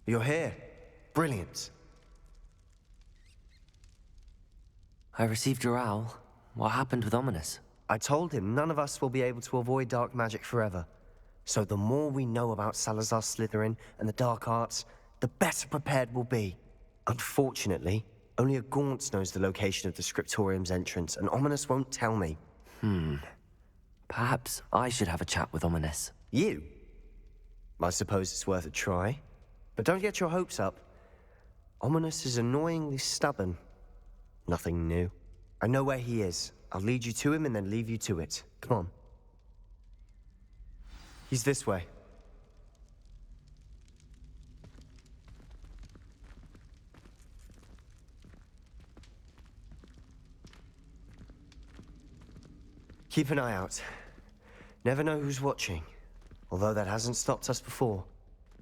You're here. Brilliant. I received your owl. What happened with Ominous? I told him none of us will be able to avoid dark magic forever. So the more we know about Salazar Slytherin and the dark arts, the better prepared we'll be. Unfortunately, only a Gaunt knows the location of the Scriptorium's entrance, and Ominous won't tell me. Perhaps I should have a chat with Ominous. You? I suppose it's worth a try. But don't get your hopes up. Ominous is annoyingly stubborn. Nothing new. I know where he is. I'll lead you to him and then leave you to it. Come on. He's this way. Keep an eye out. Never know who's watching. Although that hasn't stopped us before.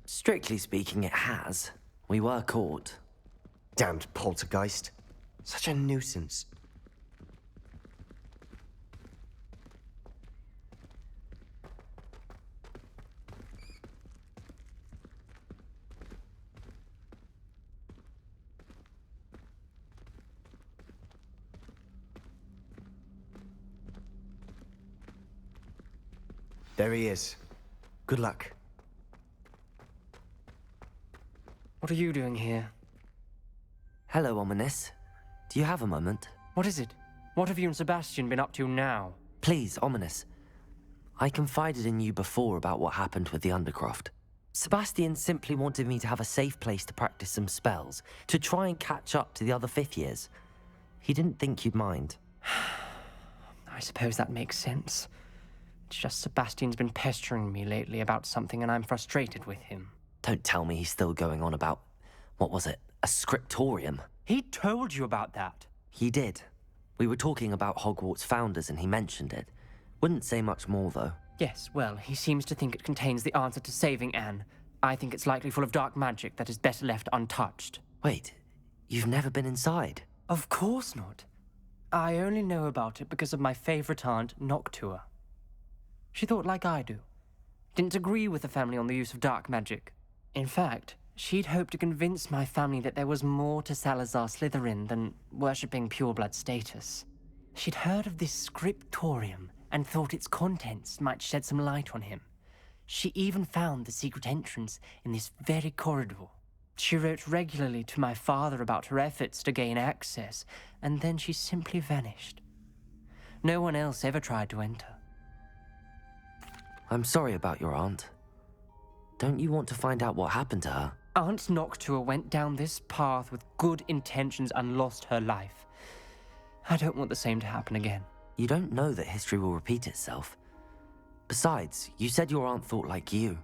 Strictly speaking, it has. We were caught. Damned poltergeist. Such a nuisance. There he is. Good luck. What are you doing here? Hello, Ominous. Do you have a moment? What is it? What have you and Sebastian been up to now? Please, Ominous. I confided in you before about what happened with the Undercroft. Sebastian simply wanted me to have a safe place to practice some spells, to try and catch up to the other fifth years. He didn't think you'd mind. I suppose that makes sense. It's just Sebastian's been pestering me lately about something and I'm frustrated with him. Don't tell me he's still going on about, what was it, a scriptorium? He told you about that. He did. We were talking about Hogwarts founders and he mentioned it. Wouldn't say much more, though. Yes, well, he seems to think it contains the answer to saving Anne. I think it's likely full of dark magic that is better left untouched. Wait, you've never been inside? Of course not. I only know about it because of my favorite aunt, Noctua. She thought like I do. Didn't agree with the family on the use of dark magic. In fact, she'd hoped to convince my family that there was more to Salazar Slytherin than worshipping pureblood status. She'd heard of this scriptorium and thought its contents might shed some light on him. She even found the secret entrance in this very corridor. She wrote regularly to my father about her efforts to gain access, and then she simply vanished. No one else ever tried to enter. I'm sorry about your aunt. Don't you want to find out what happened to her? Aunt Noctua went down this path with good intentions and lost her life. I don't want the same to happen again. You don't know that history will repeat itself. Besides, you said your aunt thought like you.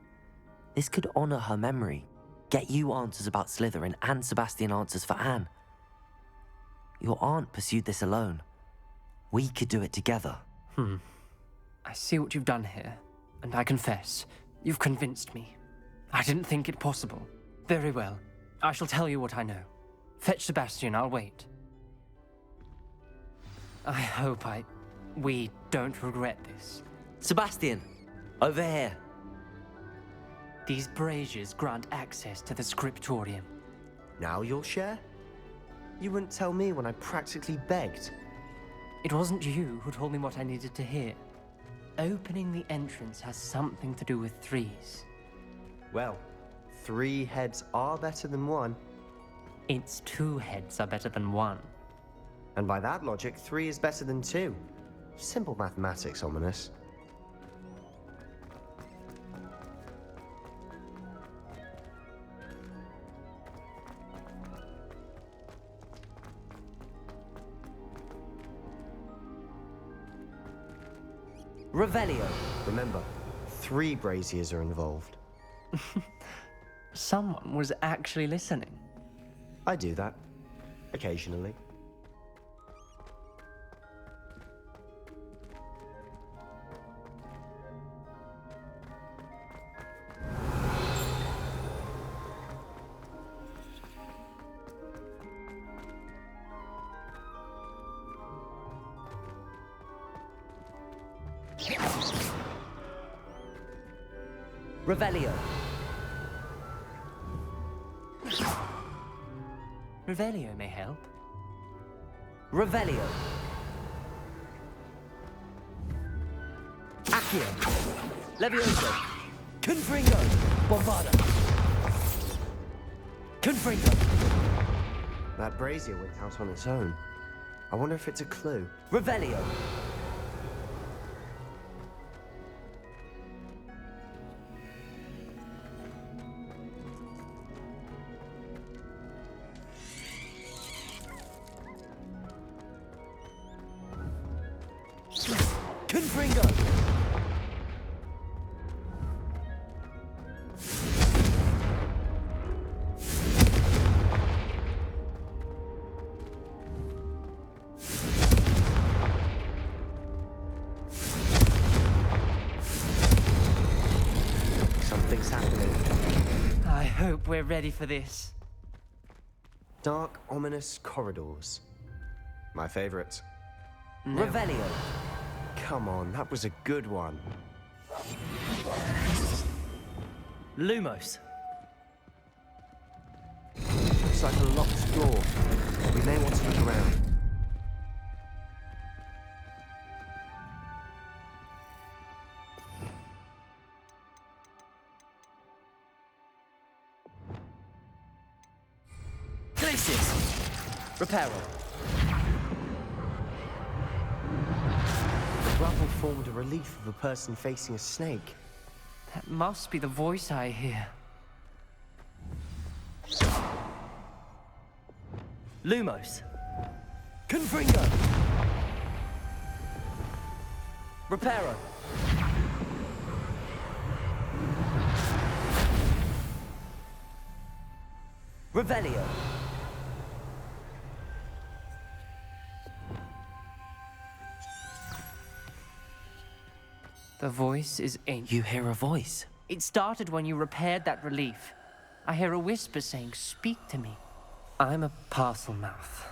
This could honor her memory, get you answers about Slytherin and Sebastian answers for Anne. Your aunt pursued this alone. We could do it together. I see what you've done here, and I confess, you've convinced me. I didn't think it possible. Very well, I shall tell you what I know. Fetch Sebastian, I'll wait. I hope we don't regret this. Sebastian, over here. These braziers grant access to the scriptorium. Now you'll share? You wouldn't tell me when I practically begged. It wasn't you who told me what I needed to hear. Opening the entrance has something to do with threes. Well, 3 heads are better than 1. Its 2 heads are better than 1. And by that logic, 3 is better than 2. Simple mathematics, Ominous. Revelio. Remember, 3 braziers are involved. Someone was actually listening. I do that. Occasionally. Revelio. Revelio may help. Revelio. Accio. Levioso. Confringo. Bombarda. Confringo. That brazier went out on its own. I wonder if it's a clue. Revelio. Confringo. Something's happening. I hope we're ready for this. Dark, ominous corridors. My favorite. No. Revelio. Come on, that was a good one. Lumos. Looks like a locked door. We may want to look around. Glacis. Reparo. The rubble formed a relief of a person facing a snake. That must be the voice I hear. Lumos. Confringo. Reparo. Revelio. The voice is ancient. You hear a voice. It started when you repaired that relief. I hear a whisper saying, "Speak to me." I'm a parcel mouth.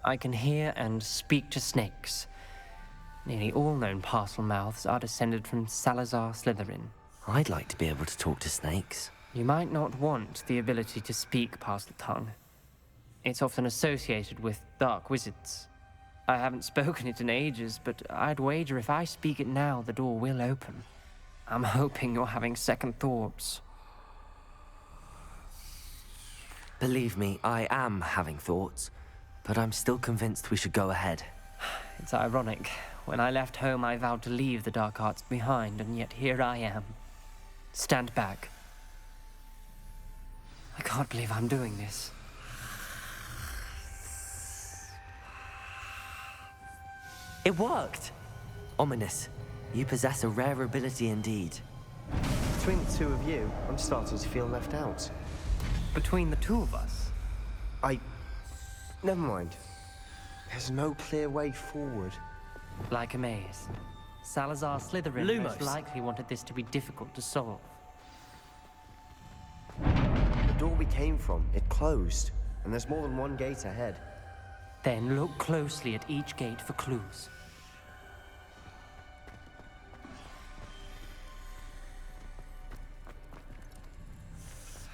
I can hear and speak to snakes. Nearly all known parcel mouths are descended from Salazar Slytherin. I'd like to be able to talk to snakes. You might not want the ability to speak parcel tongue. It's often associated with dark wizards. I haven't spoken it in ages, but I'd wager if I speak it now, the door will open. I'm hoping you're having second thoughts. Believe me, I am having thoughts, but I'm still convinced we should go ahead. It's ironic. When I left home, I vowed to leave the dark arts behind, and yet here I am. Stand back. I can't believe I'm doing this. It worked! Ominous. You possess a rare ability indeed. Between the two of you, I'm starting to feel left out. Between the two of us, Never mind. There's no clear way forward. like a maze. Salazar Slytherin most Lumos. likely wanted this to be difficult to solve. The door we came from, it closed. And there's more than one gate ahead. Then look closely at each gate for clues.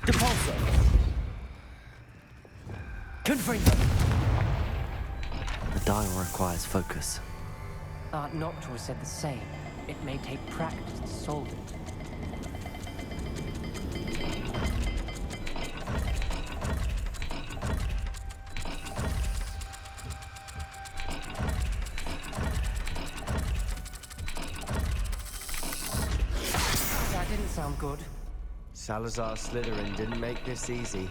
Depulso. Confringo. The dial requires focus. Art Noctua said the same. It may take practice to solve it. That didn't sound good. Salazar Slytherin didn't make this easy.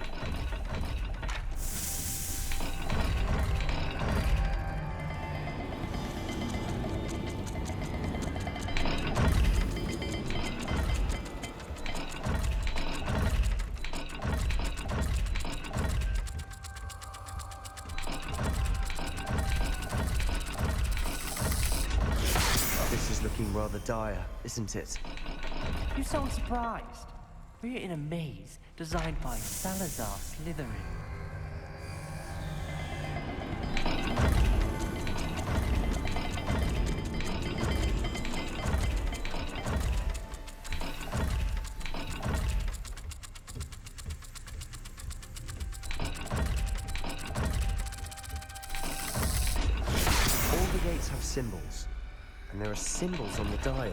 This is looking rather dire, isn't it? You sound surprised. We're in a maze designed by Salazar Slytherin. symbols. And there are symbols on the dial.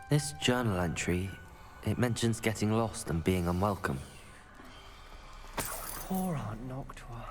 This journal entry, it mentions getting lost and being unwelcome. Poor Aunt Noctua.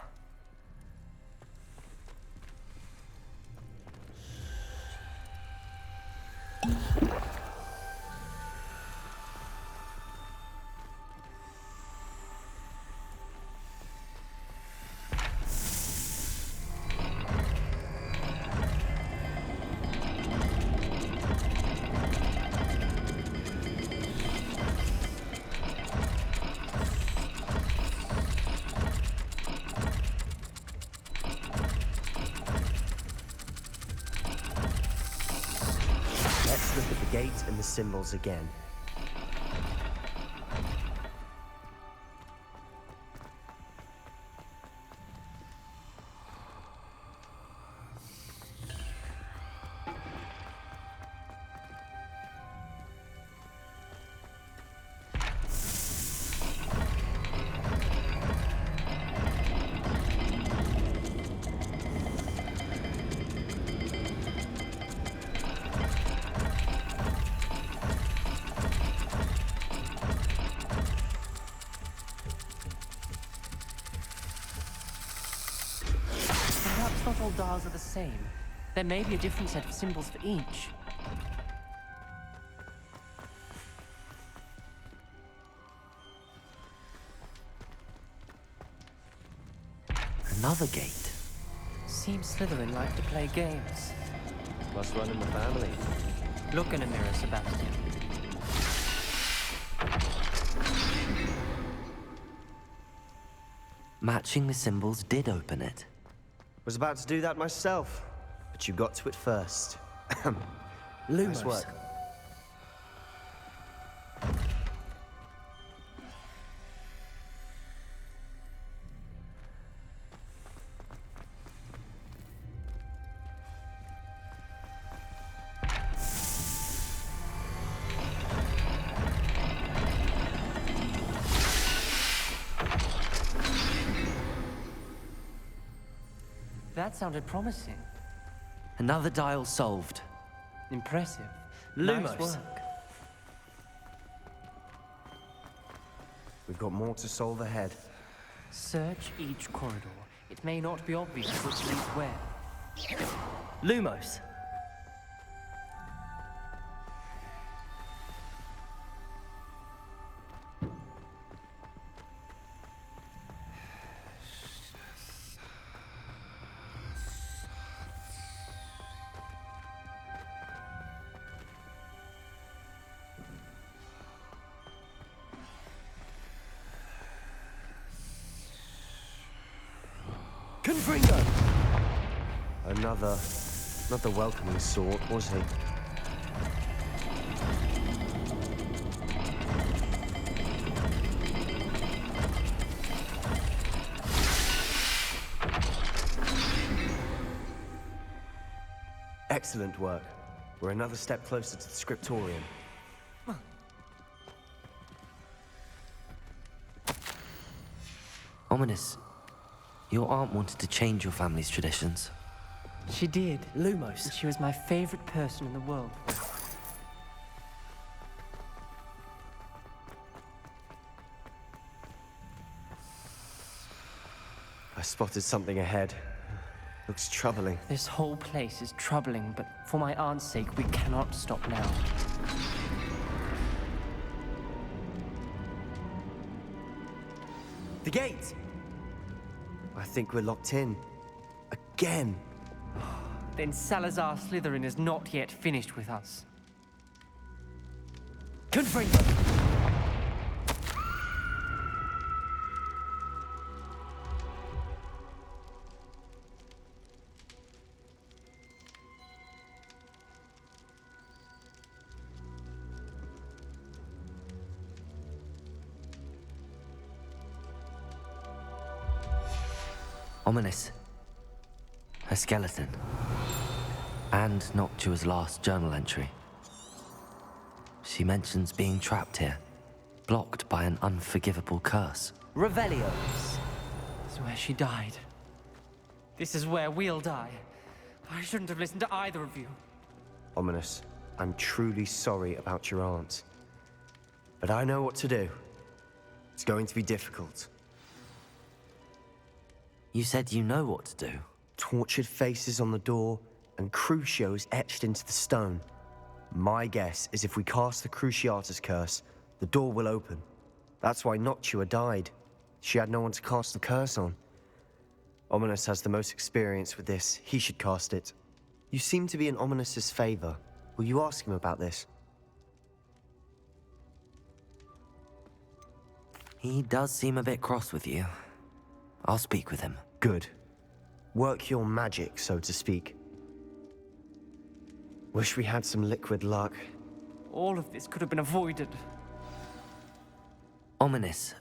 Let's look at the gate and the symbols again. Perhaps not all dials are the same. There may be a different set of symbols for each. Another gate. Seems Slytherin like to play games. Must run in the family. Look in a mirror, Sebastian. Matching the symbols did open it. Was about to do that myself, but you got to it first. Lumos. Nice work. That sounded promising. Another dial solved. Impressive. Lumos. Nice work. We've got more to solve ahead. Search each corridor. It may not be obvious which leads where. Lumos. Confringo! Not the welcoming sort, was he? Excellent work. We're another step closer to the scriptorium. Ominous. Your aunt wanted to change your family's traditions. She did. Lumos. She was my favorite person in the world. I spotted something ahead. Looks troubling. This whole place is troubling, but for my aunt's sake, we cannot stop now. The gate! I think we're locked in. Again! Then Salazar Slytherin is not yet finished with us. Confringo! Ominous. A skeleton. And Noctua's last journal entry. She mentions being trapped here, blocked by an unforgivable curse. Revelio. This is where she died. This is where we'll die. I shouldn't have listened to either of you. Ominous, I'm truly sorry about your aunt. But I know what to do. It's going to be difficult. You said you know what to do. Tortured faces on the door, and Crucios etched into the stone. My guess is if we cast the Cruciatus curse, the door will open. That's why Noctua died. She had no one to cast the curse on. Ominous has the most experience with this. He should cast it. You seem to be in Ominous's favor. Will you ask him about this? He does seem a bit cross with you. I'll speak with him. Good. Work your magic, so to speak. Wish we had some liquid luck. All of this could have been avoided. Ominous.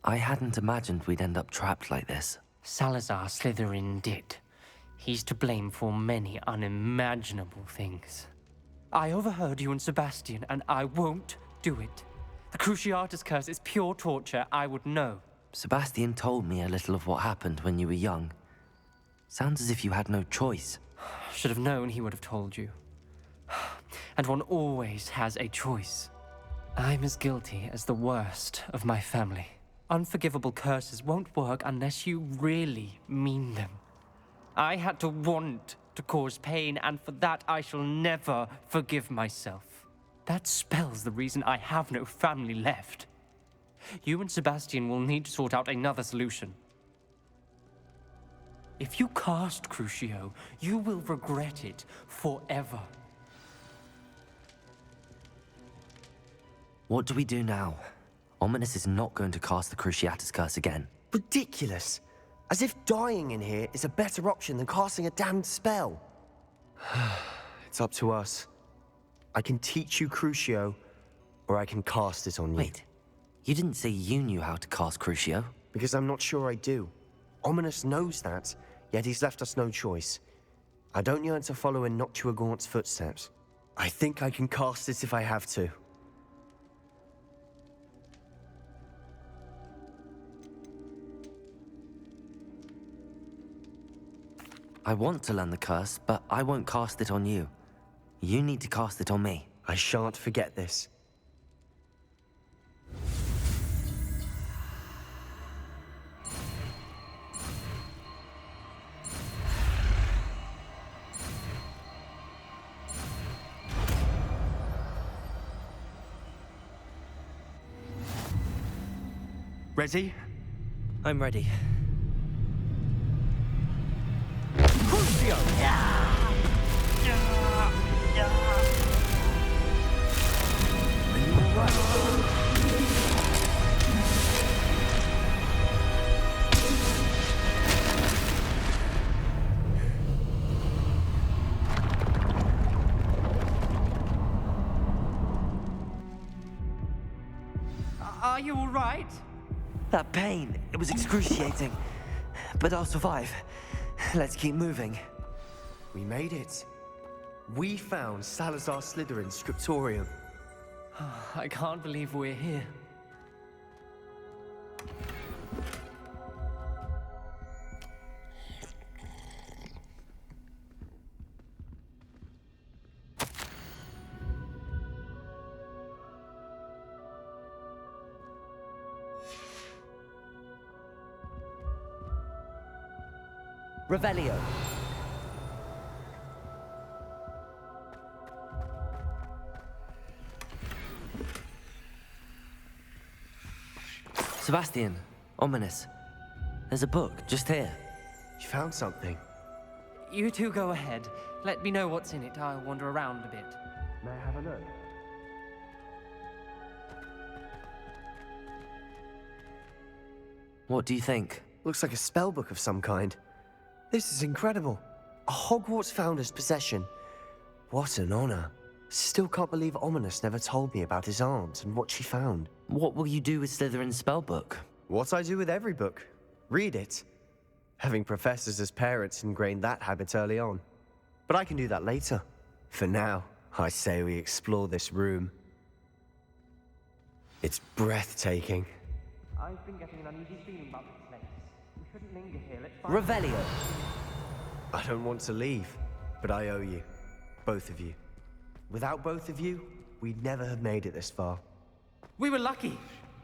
I hadn't imagined we'd end up trapped like this. Salazar Slytherin did. He's to blame for many unimaginable things. I overheard you and Sebastian, and I won't do it. The Cruciatus curse is pure torture, I would know. Sebastian told me a little of what happened when you were young. Sounds as if you had no choice. Should have known he would have told you. And one always has a choice. I'm as guilty as the worst of my family. Unforgivable curses won't work unless you really mean them. I had to want to cause pain, and for that I shall never forgive myself. That spells the reason I have no family left. You and Sebastian will need to sort out another solution. If you cast Crucio, you will regret it forever. What do we do now? Ominous is not going to cast the Cruciatus curse again. Ridiculous! As if dying in here is a better option than casting a damned spell. It's up to us. I can teach you Crucio, or I can cast it on you. Wait, you didn't say you knew how to cast Crucio? Because I'm not sure I do. Ominous knows that, yet he's left us no choice. I don't yearn to follow in Noctua Gaunt's footsteps. I think I can cast it if I have to. I want to learn the curse, but I won't cast it on you. You need to cast it on me. I shan't forget this. Ready? I'm ready. Are you all right? That pain, it was excruciating. But I'll survive. Let's keep moving. We made it. We found Salazar Slytherin's scriptorium. I can't believe we're here. Revelio. Sebastian, Ominous. There's a book just here. You found something. You two go ahead. Let me know what's in it. I'll wander around a bit. May I have a look? What do you think? Looks like a spell book of some kind. This is incredible. A Hogwarts founder's possession. What an honor. Still can't believe Ominous never told me about his aunt and what she found. What will you do with Slytherin's spellbook? What I do with every book. Read it. Having professors as parents ingrained that habit early on. But I can do that later. For now, I say we explore this room. It's breathtaking. I've been getting an uneasy feeling about this place. We shouldn't linger here. Let's find Revelio. I don't want to leave, but I owe you. Both of you. Without both of you, we'd never have made it this far. We were lucky.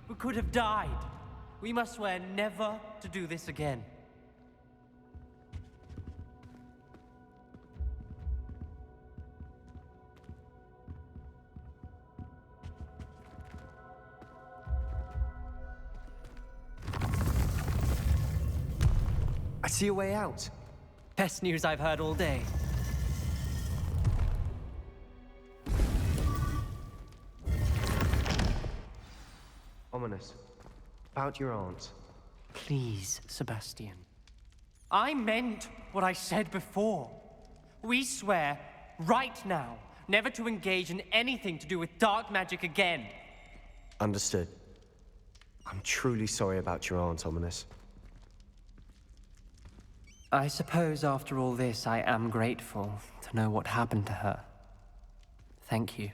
We could have died. We must swear never to do this again. I see a way out. Best news I've heard all day. Ominous. About your aunt. Please, Sebastian. I meant what I said before. We swear, right now, never to engage in anything to do with dark magic again. Understood. I'm truly sorry about your aunt, Ominous. I suppose after all this, I am grateful to know what happened to her. Thank you.